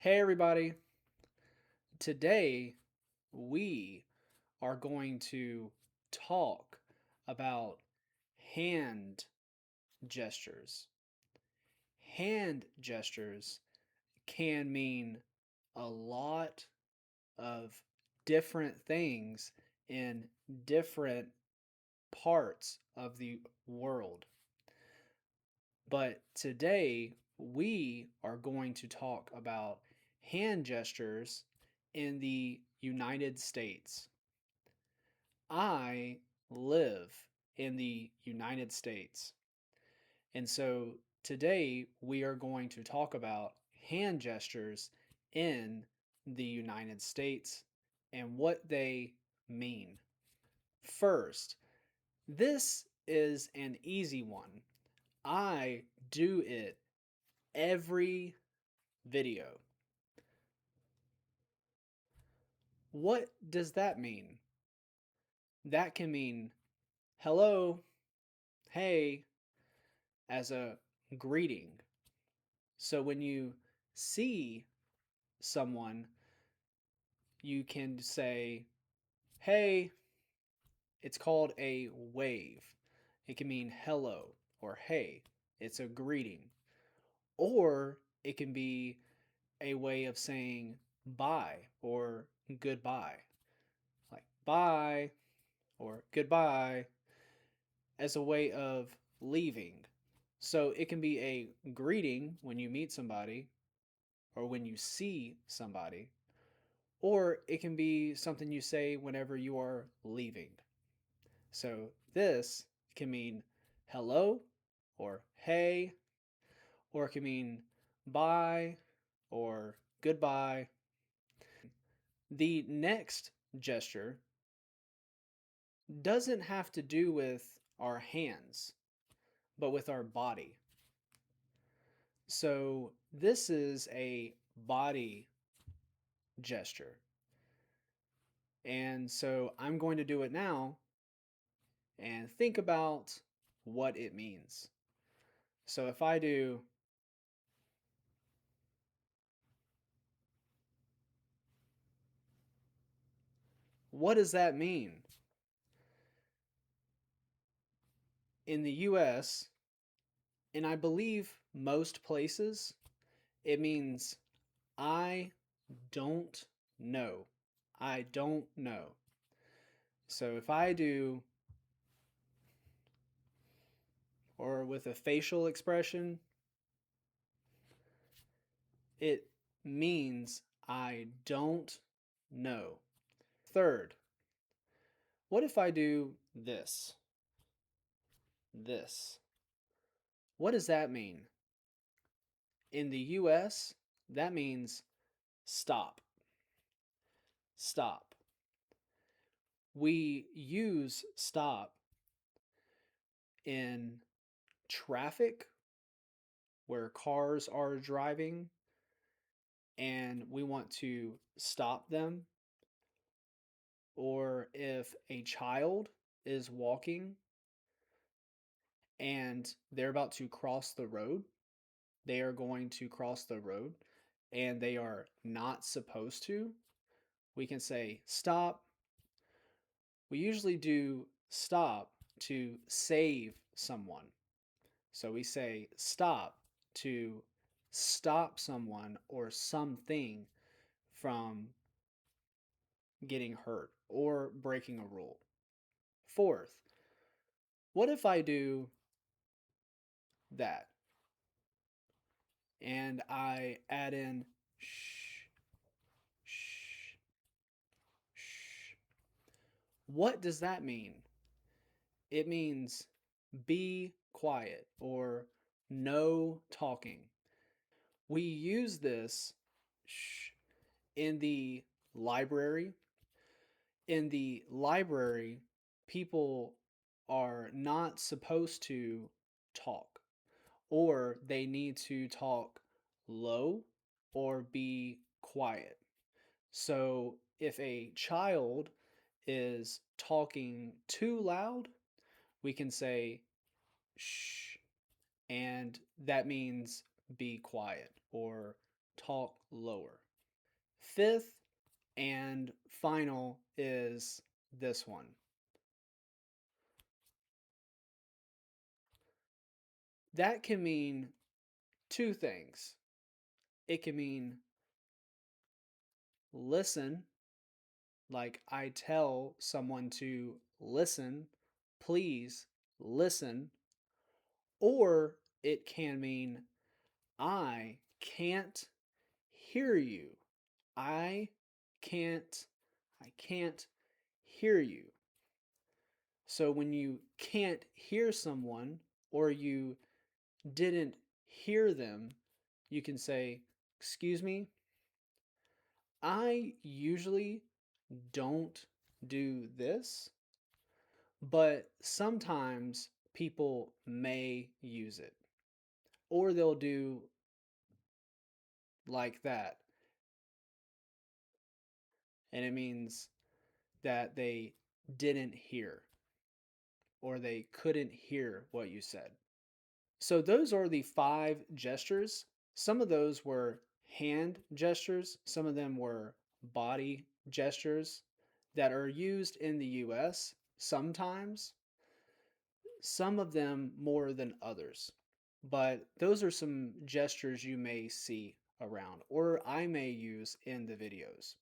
Hey everybody, today we are going to talk about hand gestures. Hand gestures can mean a lot of different things in different parts of the world. But today we are going to talk about hand gestures in the United States. I live in the United States. And so today we are going to talk about hand gestures in the United States and what they mean. First, this is an easy one. I do it every video. What does that mean? That can mean hello, hey, as a greeting. So when you see someone, you can say, hey, it's called a wave. It can mean hello or hey, it's a greeting. Or it can be a way of saying bye or goodbye, like bye or goodbye as a way of leaving. So it can be a greeting when you meet somebody or when you see somebody, or it can be something you say whenever you are leaving. So this can mean hello or hey, or it can mean bye or goodbye. The next gesture doesn't have to do with our hands, but with our body. So this is a body gesture. And so I'm going to do it now and think about what it means. So if I do, what does that mean? In the US, and I believe most places, it means I don't know. I don't know. So if I do, or with a facial expression, it means I don't know. Third, what if I do this? This. What does that mean? In the US, that means stop. Stop. We use stop in traffic where cars are driving and we want to stop them, or if a child is walking and they're about to cross the road, they are going to cross the road and they are not supposed to, we can say stop. We usually do stop to save someone. So we say stop to stop someone or something from getting hurt or breaking a rule. Fourth, what if I do that and I add in shh, shh, shh? What does that mean? It means be quiet or no talking. We use this shh in the library. In the library, people are not supposed to talk, or they need to talk low or be quiet. So if a child is talking too loud, we can say shh, and that means be quiet or talk lower. Fifth and final is this one. That can mean two things. It can mean listen, like I tell someone to listen, please listen, or it can mean I can't hear you. I can't I can't hear you. So when you can't hear someone or you didn't hear them, you can say, "Excuse me, I usually don't do this, but sometimes people may use it." Or they'll do like that, and it means that they didn't hear or they couldn't hear what you said. So those are the five gestures. Some of those were hand gestures, some of them were body gestures that are used in the US sometimes, some of them more than others. But those are some gestures you may see around or I may use in the videos.